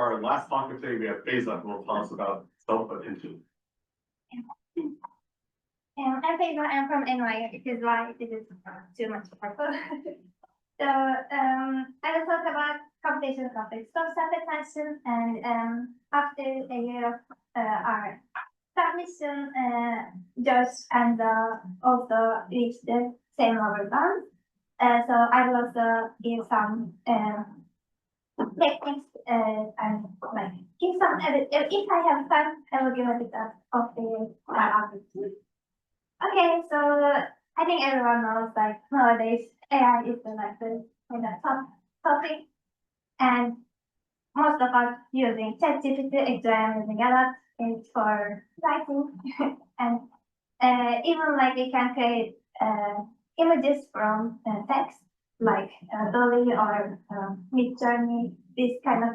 our last talker today, we have Feyza, who will tell us about self-attention. I'm Feyza, I'm from NY, it is why this is too much purple. So I will talk about computational topics of self-attention, and after a year of our submission, Josh and also reached the same level band. So I will also give some techniques and like give some edit. If I have time, I will give a bit of the output. Okay, so I think everyone knows like nowadays AI is the top topic, and most of us using ChatGPT, actually I'm using a lot is for writing, and even like we can create images from text like Dolly or Midjourney, this kind of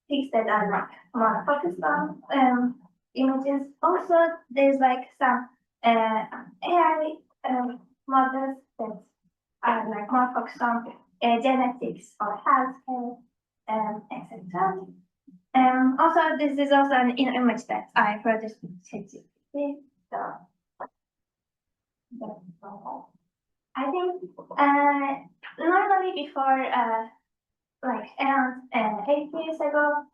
things that are like more focused on images. Also, there's like some AI models that are like more focused on genetics or healthcare, etc. Also, this is also an image that I produced with ChatGPT. So I think normally before like around 8 years ago,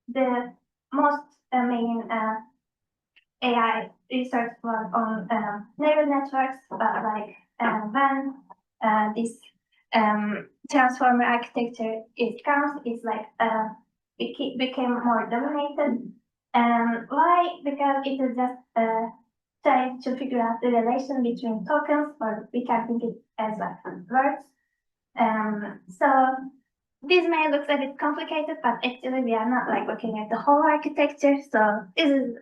the most main AI research was on neural networks, like when this transformer architecture comes, it's like became more dominated. Why? Because it is just trying to figure out the relation between tokens, or we can think it as like words. So this may look a bit complicated, but actually we are not like looking at the whole architecture. So this is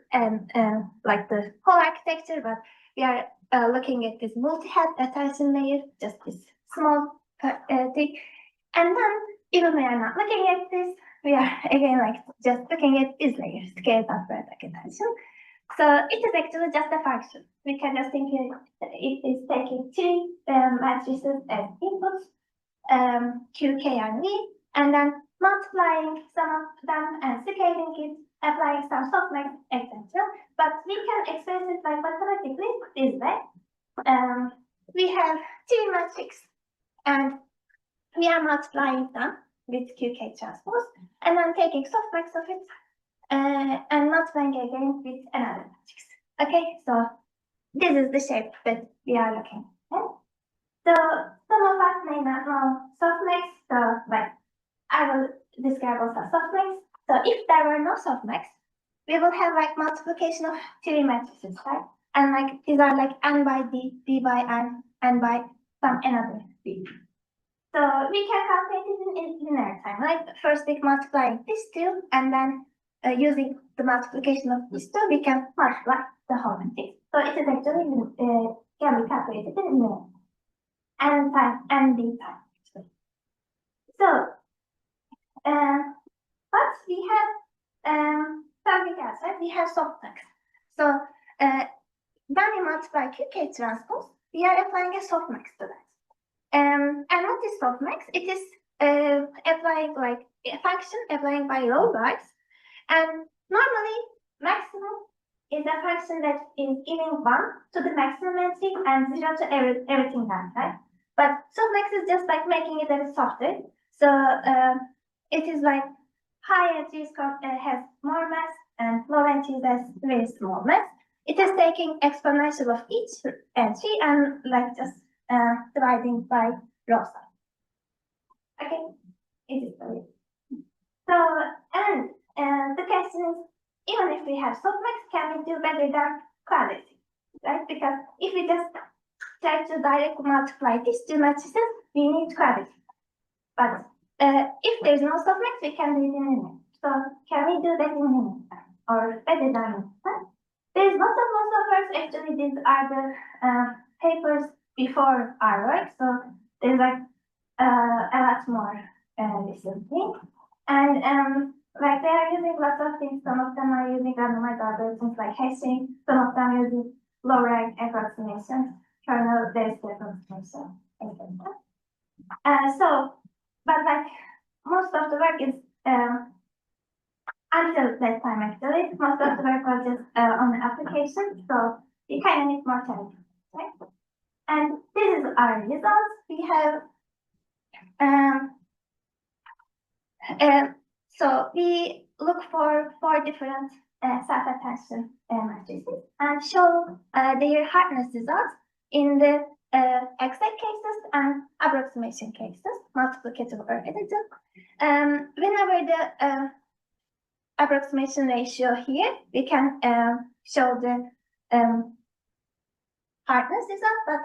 like the whole architecture, but we are looking at this multi-head attention layer, just this small thing. And then even we are not looking at this, we are again like just looking at this layer, scale buffer attention. So it is actually just a function. We can just think it is taking three matrices as inputs, Q, K, and V, and then multiplying some of them and scaling it, applying some softmax, etc. But we can express it like mathematically this way. We have three matrices, and we are multiplying them with QK transpose, and then taking softmax of it, and multiplying again with another matrix. Okay, so this is the shape that we are looking at. So some of us may not know softmax, so like I will describe also softmax. So if there were no softmax, we will have like multiplication of three matrices, right? And like these are like n by d, d by n by some another d. So we can calculate it in linear time, right? First we multiplying these two, and then using the multiplication of these two, we can multiply the whole matrix. So it is actually can be calculated in linear n time, n d time. Actually. So, but we have something else, right? We have softmax. So when we multiply QK transpose, we are applying a softmax to that. And what is softmax? It is applying like a function applying by row wise. And normally maximum is a function that is giving 1 to the maximum entry and 0 to everything else, right? But softmax is just like making it a bit softer. So it is like high entries has more mass and low entries has very small mass. It is taking exponential of each entry and like just dividing by row size. Okay, it is very. So and the question is, even if we have softmax, can we do better than quadratic, right? Because if we just try to directly multiply these two matrices, we need quadratic. But if there's no softmax, we can do it in linear. So can we do that in linear or better than linear? There's lots of philosophers. Actually, these are the papers before our work. So there's like a lot more recently, and like they are using lots of things. Some of them are using randomized algorithms like hashing. Some of them using low rank approximations, kernel-based approximation, etc. So, but like most of the work is until that time actually. Most of the work was just on the application, so we kind of need more time, right? And this is our results. We have so we look for 4 different self-attention matrices and show their hardness results in the exact cases and approximation cases, multiplicative or additive. Whenever the approximation ratio here, we can show the hardness result, but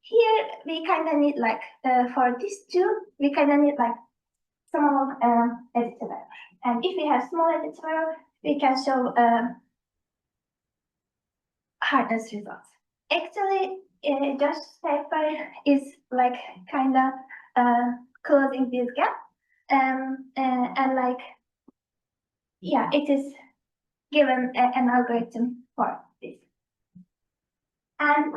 here we kind of need like for these two, we kind of need like small additive error. And if we have small additive error, we can show hardness results. Actually, Josh's paper is like kind of closing this gap, and like, yeah, it is given an algorithm for this. And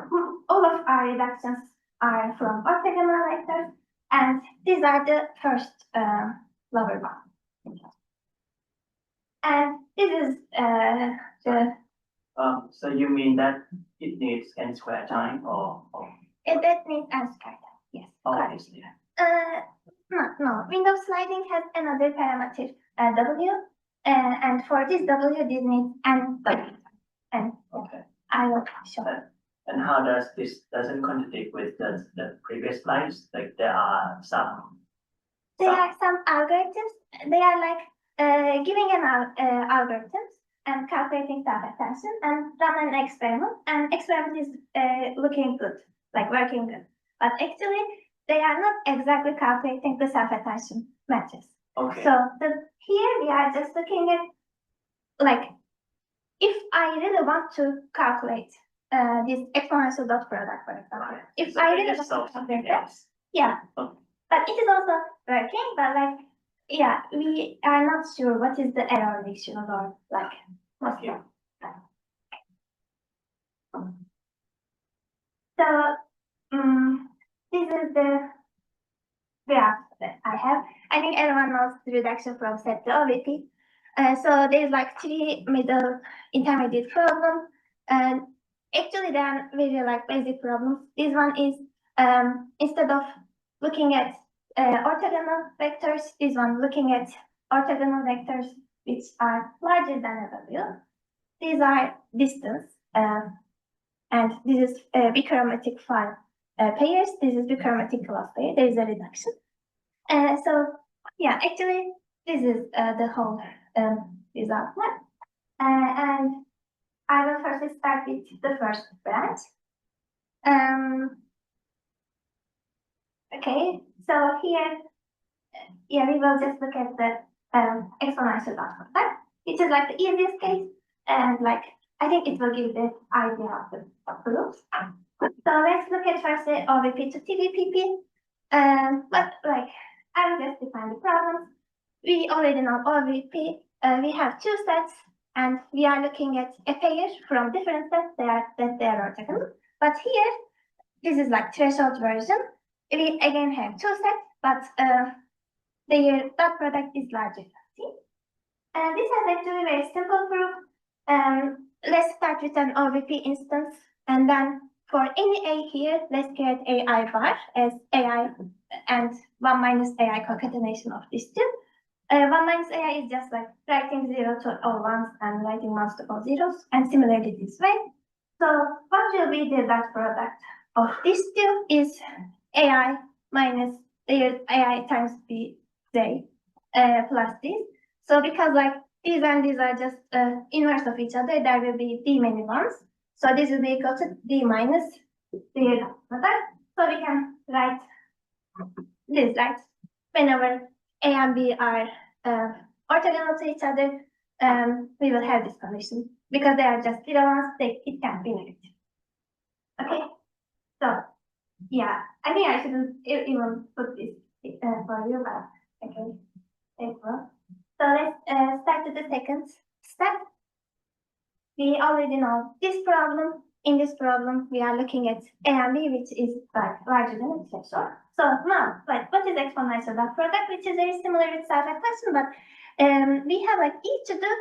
all of our reductions are from orthogonal vectors, and these are the first lower bound. And this is the. So you mean that it needs n square time or? That needs n square time, yes. Obviously. No. Window sliding has another parameter w, and for this w, this needs n w. And okay. I will show. And how does this doesn't contradict with the previous slides? Like there are some. There are some algorithms. They are like giving an algorithms and calculating self-attention and run an experiment. And experiment is looking good, like working good. But actually, they are not exactly calculating the self-attention matches. Okay. So here we are just looking at like if I really want to calculate this exponential dot product, for example. Right. If So I they really just want to solve something calculate that, else. yeah. Okay. But it is also working, but like, yeah, we are not sure what is the error ratio or like what's Okay. So this is the graph that I have. I think everyone knows the reduction from set to OVP. So there's like 3 middle intermediate problems, and actually they are very like basic problems. This one is instead of looking at orthogonal vectors, this one looking at orthogonal vectors which are larger than a W. These are distance, and this is bichromatic file pairs. This is bichromatic class pair. There is a reduction. So yeah, actually this is the whole result. And I will first start with the first branch. Okay, so here, yeah, we will just look at the exponential dot product, which is like the easiest case, and like I think it will give the idea of the proofs. So let's look at first the OVP to TVPP. But like I will just define the problems. We already know OVP. We have 2 sets, and we are looking at a pair from different sets they are orthogonal. But here, this is like threshold version. We again have 2 sets, but their dot product is larger. See? And this has actually very simple proof. Let's start with an OVP instance, and then for any A here, let's create AI bar as AI and 1 minus AI concatenation of these 2. 1 minus AI is just like writing 0 to all ones and writing ones to all zeros, and similarly this way. So what will be the dot product of these 2 is AI minus their AI times BJ plus this. So because like these and these are just inverse of each other, there will be D many ones. So this will be equal to D minus their dot product. So we can write this, right? Whenever A and B are orthogonal to each other, we will have this condition. Because they are just zero ones, it can't be negative. Okay, so yeah, I think I shouldn't even put this for you, but okay, thank you. So let's start with the second step. We already know this problem. In this problem, we are looking at A and B, which is larger than a threshold. So now, like, what is exponential dot product, which is very similar with self-expression, but we have like each of the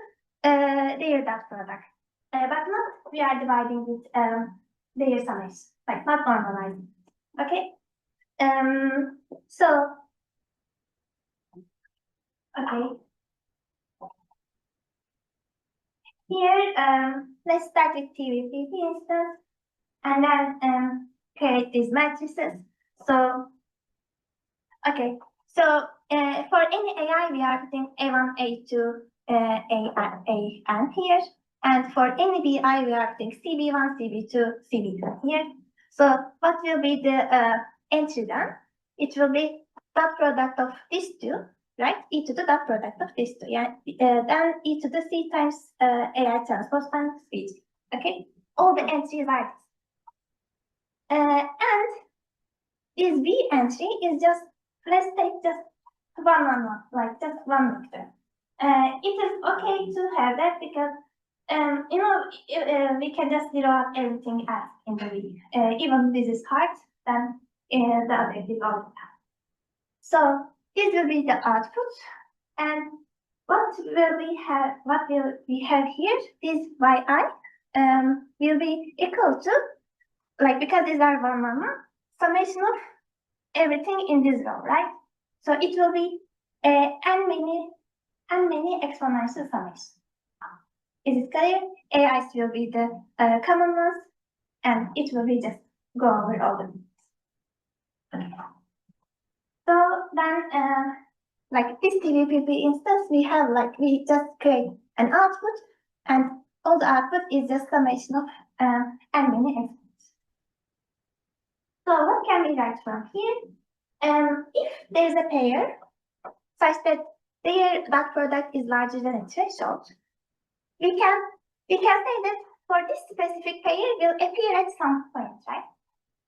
their dot product, but not we are dividing with their summation, like not normalizing. Okay. So okay. Here, let's start with TVPP instance, and then create these matrices. So, okay, so for any AI, we are putting A1, A2, AN here, and for any BI, we are putting CB1, CB2, CB2 here. So, what will be the entry then? It will be dot product of these two, right? E to the dot product of these two, yeah. Then E to the C times AI transpose times speed. Okay, all the entries are this. And this B entry is just, let's take just one, like just one vector. It is okay to have that because you know, we can just zero out everything else in the V. Even this is hard, then the other is all the time. So this will be the output, and what will we have? What will we have here? This yi will be equal to, like, because these are one, summation of everything in this row, right? So it will be n many exponential summations. Is it clear? AIs will be the common ones, and it will be just go over all the things. Okay. So then, like this TVPP instance, we have like, we just create an output, and all the output is just summation of n many exponents. So what can we write from here? If there is a pair such that their dot product is larger than a threshold, we can say that for this specific pair will appear at some point, right?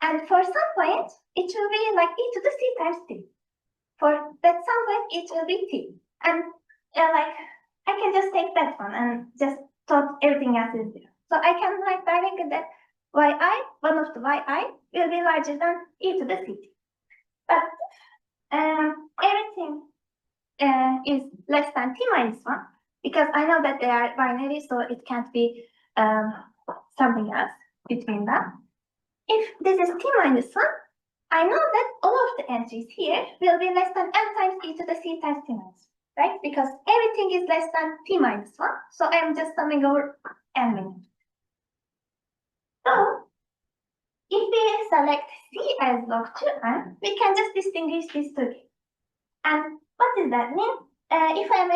And for some point, it will be like e to the c times t. For that some point, it will be t. And like, I can just take that one and just thought everything else is zero. So I can write directly that yi, one of the yi, will be larger than e to the ct. But everything is less than t minus 1, because I know that they are binary, so it can't be something else between them. If this is t minus 1, I know that all of the entries here will be less than n times e to the c times t minus 1, right? Because everything is less than t minus 1, so I'm just summing over n minutes. So if we select c as log 2n, we can just distinguish these two. And what does that mean? If I am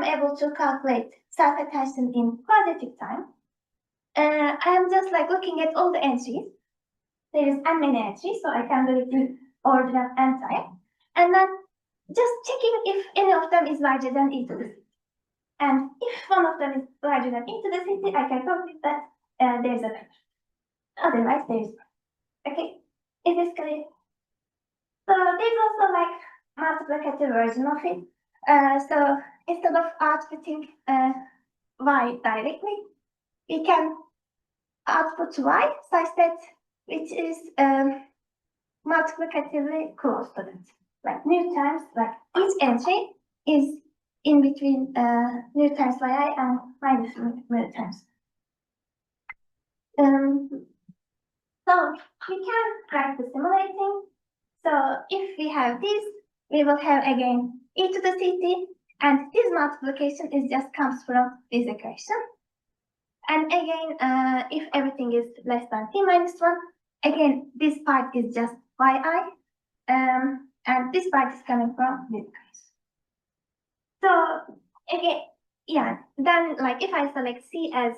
able to calculate self-attention in quadratic time, I am just like looking at all the entries. There is n many entries, so I can do it in order of n time, and then just checking if any of them is larger than e to the c. And if one of them is larger than e to the c, I can conclude that there is a pair. Otherwise, there is one. Okay, is this clear? So there's also like multiplicative version of it. So instead of outputting y directly, we can output y such that which is multiplicatively close to that. Like new times, like each entry is in between new times yi and minus new times. So we can write the simulating. So if we have this, we will have again e to the ct, and this multiplication is just comes from this equation. And again, if everything is less than t minus 1, again, this part is just yi, and this part is coming from this equation. So again, yeah, then like if I select c as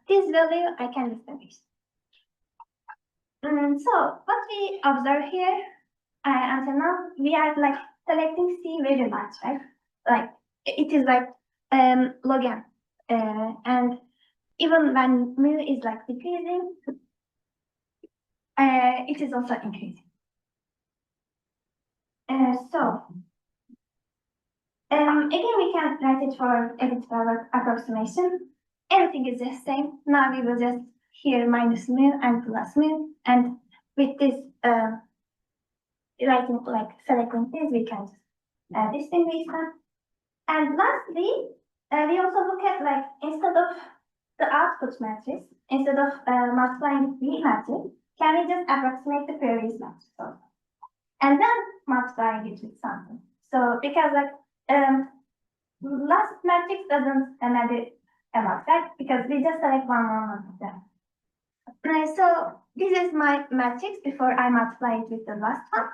this value, I can distinguish. So what we observe here, until now, we are like selecting c very much, right? Like it is like log n, and even when mu is like decreasing, it is also increasing. So again, we can write it for a bit of approximation. Everything is the same. Now we will just here minus mu and plus mu, and with this writing like selecting these, we can distinguish them. And lastly, we also look at like instead of the output matrix, instead of multiplying with B matrix, can we just approximate the previous matrix also? And then multiplying it with something. So because like last matrix doesn't matter a lot, right? Because we just select one of them. So this is my matrix before I multiply it with the last one.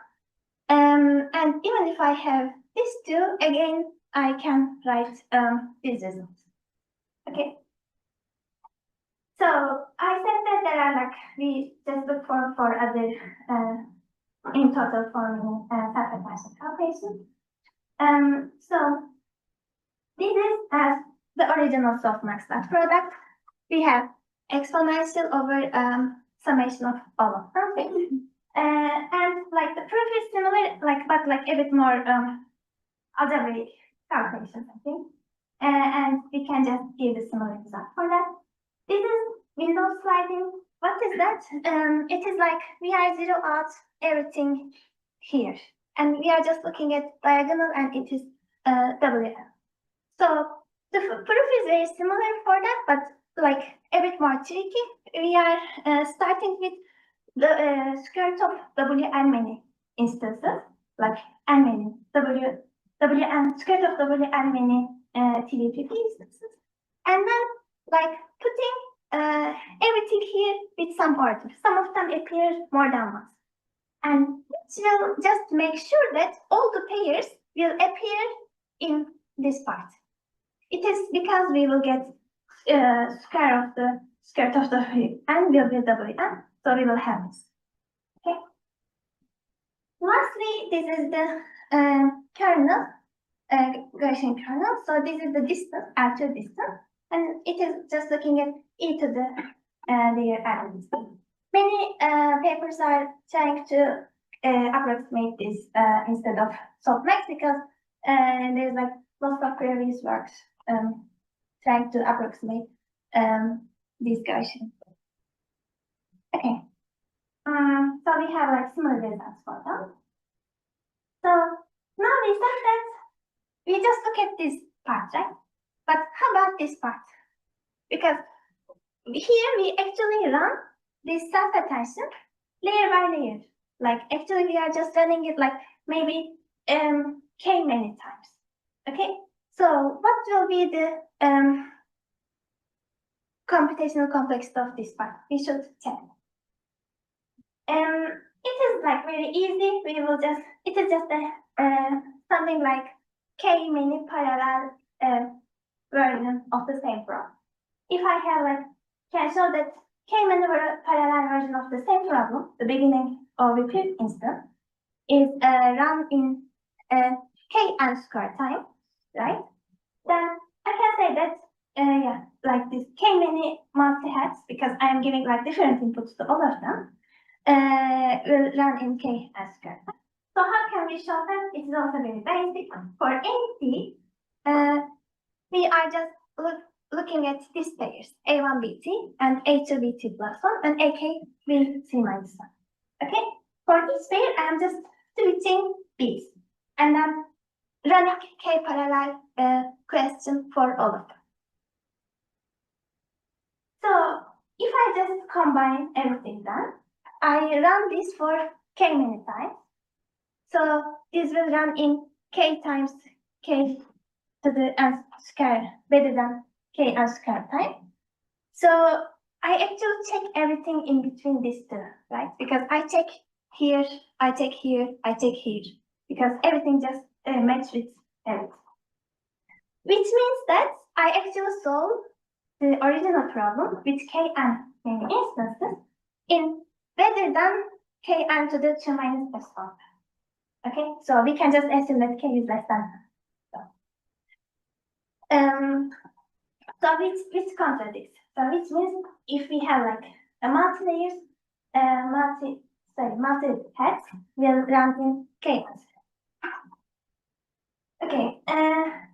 And even if I have these two, again, I can write these results. Okay. So I said that there are like, we just look for other in total forming self-attention calculation. So this is as the original softmax dot product. We have exponential over summation of all of them. And like the proof is similar, like but like a bit more algebraic calculations, I think. And we can just give the similar result for that. This is window sliding. What is that? It is like we are zero out everything here, and we are just looking at diagonal, and it is WM. So the proof is very similar for that, but like a bit more tricky. We are starting with the square root of Wn many instances, like n many Wn square root of Wn many TDPP instances, and then like putting everything here with some order. Some of them appear more than once, and it will just make sure that all the pairs will appear in this part. It is because we will get square of the square root of the n will be Wn, so we will have this. Okay. Lastly, this is the kernel, Gaussian kernel. So this is the distance, actual distance, and it is just looking at e to the layer elements. Many papers are trying to approximate this instead of softmax because there's like lots of previous works trying to approximate this Gaussian. Okay. So we have like similar results for them. So now we said that we just look at this part, right? But how about this part? Because here we actually run this self-attention layer by layer. Like actually we are just running it like maybe k many times. Okay, so what will be the computational complexity of this part? We should check. It is like very easy. We will just, it is just a something like k many parallel version of the same problem. If I have like, can show that k many parallel version of the same problem, the beginning or repeat instance is run in kn square time, right? Then I can say that yeah, like this k many multi-heads, because I am giving like different inputs to all of them, will run in kn square time. So how can we show that? It is also very basic. For AC, we are just looking at these pairs, A1BT and A2BT plus 1 and AKBT minus 1. Okay? For each pair, I am just switching these and then running K parallel question for all of them. So if I just combine everything then, I run this for K many times. So this will run in K times K to the n square better than K n square time. So I actually check everything in between these two, right? Because I check here, I check here, I check here, because everything just matches with everything. Which means that I actually solve the original problem with Kn many instances in better than Kn to the 2 minus epsilon. Okay, so we can just assume that K is less than 1. So which contradicts. So which means if we have like a multi-layers, multi-heads will run in K. Okay, yeah,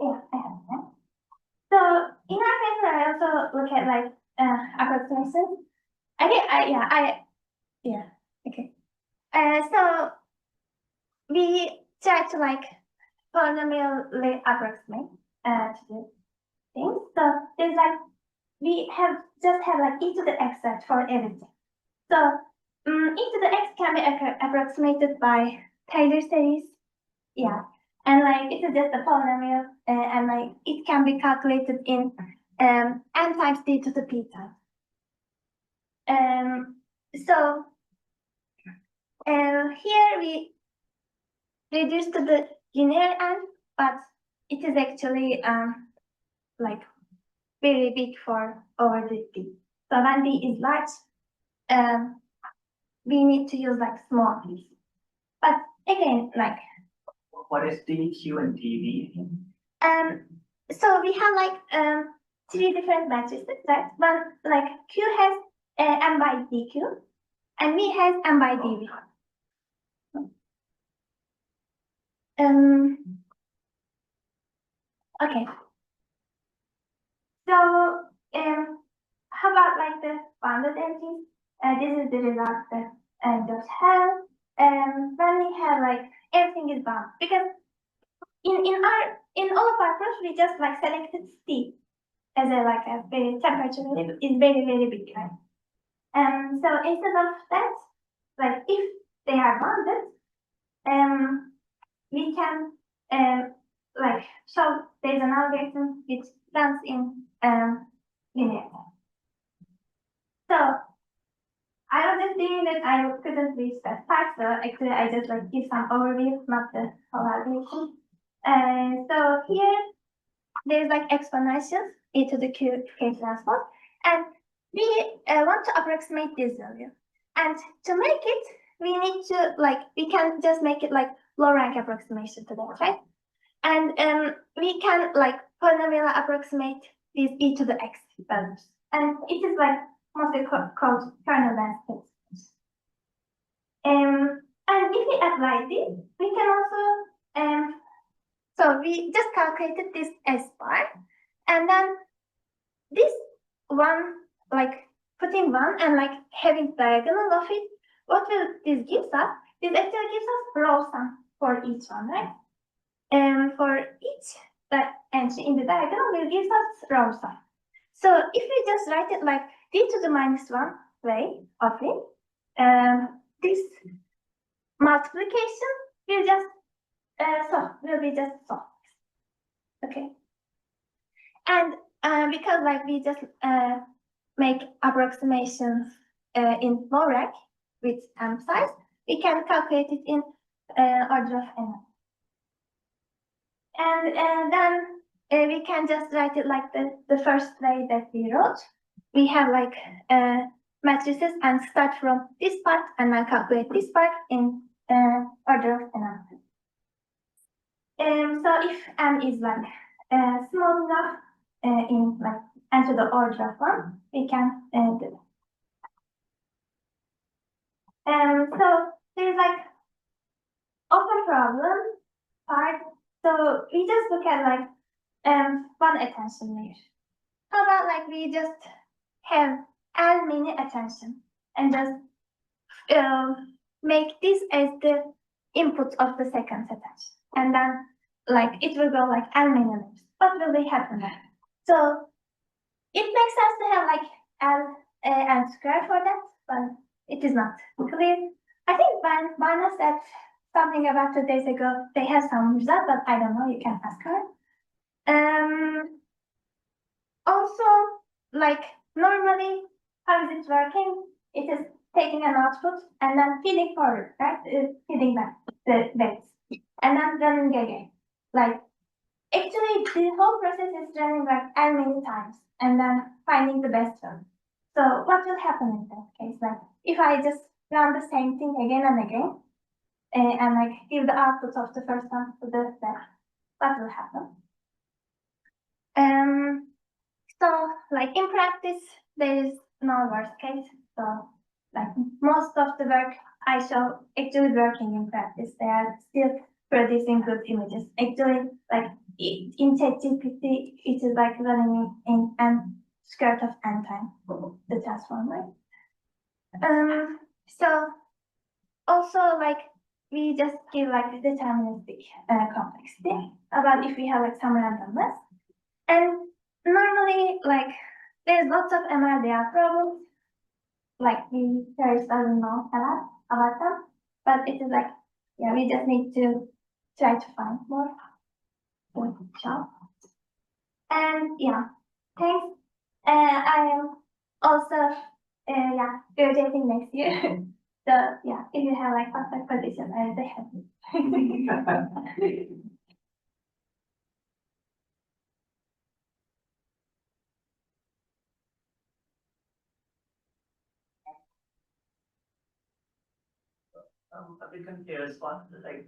I have that. So in our paper, I also look at like approximation. Okay, okay. So we try to like polynomially approximate to the things. So there's like we just have like e to the x set for everything. So e to the x can be approximated by Taylor series. Yeah, and like it is just a polynomial, and like it can be calculated in n times d to the p time. So here we reduce to the linear n, but it is actually like very big for over the d. So when d is large, we need to use like small d. But again, like What is DQ and DV? so we have like three different matrices, right? One like Q has m by dq, and V has m by dv. Okay. So how about like the bounded entries? This is the result that just have when we have like everything is bound, because in all of our proofs we just like selected C as a like a very temperature value is very big, right? So instead of that, like if they are bounded, we can like show there's an algorithm which runs in linear time. So I was just thinking that I couldn't reach that part, so actually I just like give some overview, not the whole algorithm. So here there's like exponentials e to the q k transpose, and we want to approximate this value. And to make it, we need to like we can just make it like low rank approximation to that, right? And we can like polynomial approximate these e to the x values, and it is like mostly called kernel density. And if we apply this, we can also so we just calculated this S bar, and then this one, like putting one and like having diagonal of it, what will this gives us? This actually gives us row sum for each one, right? And for each entry in the diagonal will give us row sum. So if we just write it like d to the minus one way of it, this multiplication will just will be just solved. Okay. And because like we just make approximations in low rank with m size, we can calculate it in order of n. And then we can just write it like the first way that we wrote. We have like matrices and start from this part and then calculate this part in order of n. So if m is like small enough in like n to the order of 1, we can do it. So there's like open problem part. So we just look at like one attention layer. How about like we just have L mini attention and just make this as the input of the second attention, and then like it will go like L mini layers. What will be happening? So it makes sense to have like L square for that, but it is not clear. I think Bana said something about 2 days ago. They have some result, but I don't know. You can ask her. Also, like normally, how is it working? It is taking an output and then feeding forward, right? Feeding back the bits, and then running again. Like actually, the whole process is running like N many times, and then finding the best one. So what will happen in that case? Like if I just run the same thing again and again, and like give the output of the first one to the left, what will happen? So like in practice, there is no worst case. So like most of the work I show actually working in practice. They are still producing good images. Actually, like in ChatGPT, it is like running in n square of n time the transform, right? So also like we just give like deterministic complexity about if we have like some randomness. And normally like there's lots of MRDR problems. Like we first doesn't know a lot about them, but it is like, yeah, we just need to try to find more good job. And yeah, thanks. I am also yeah, graduating next year. So yeah, if you have like perfect position, I will be happy. A bit confused what like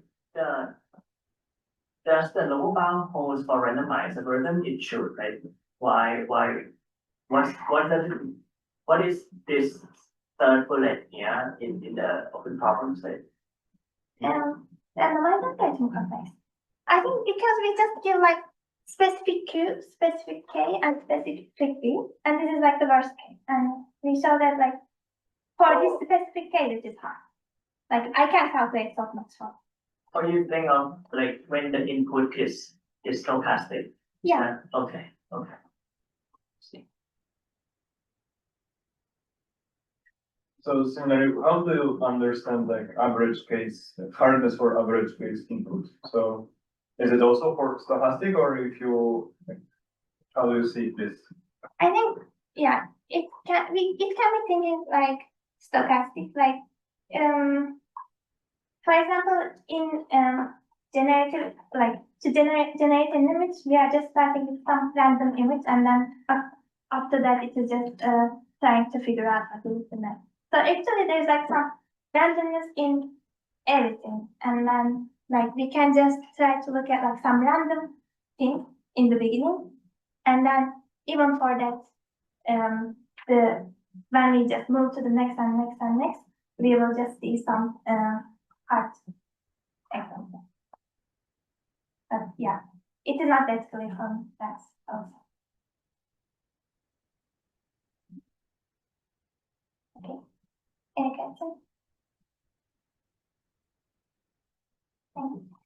does the lower bound holds for randomized algorithm it should, right? Why what is this third bullet here in the open problem set? And why not get more complex? I think because we just give like specific Q, specific K, and specific V, and this is like the worst case. And we show that like for this specific case, it is hard. Like I can't calculate so much for. Or you think of like when the input is stochastic? Yeah. Okay. So similarly, how do you understand like average case, hardness for average case input? So is it also for stochastic or if you, like, how do you see this? I think, yeah, it can be thinking like stochastic, like, for example, in generative, like to generate an image, we are just starting with some random image, and then after that, it is just trying to figure out what is the next. So actually, there's like some randomness in everything, and then like we can just try to look at like some random thing in the beginning, and then even for that, when we just move to the next and next and next, we will just see some hard example. But yeah, it is not that clear from that also. Okay. Any questions? Thank you.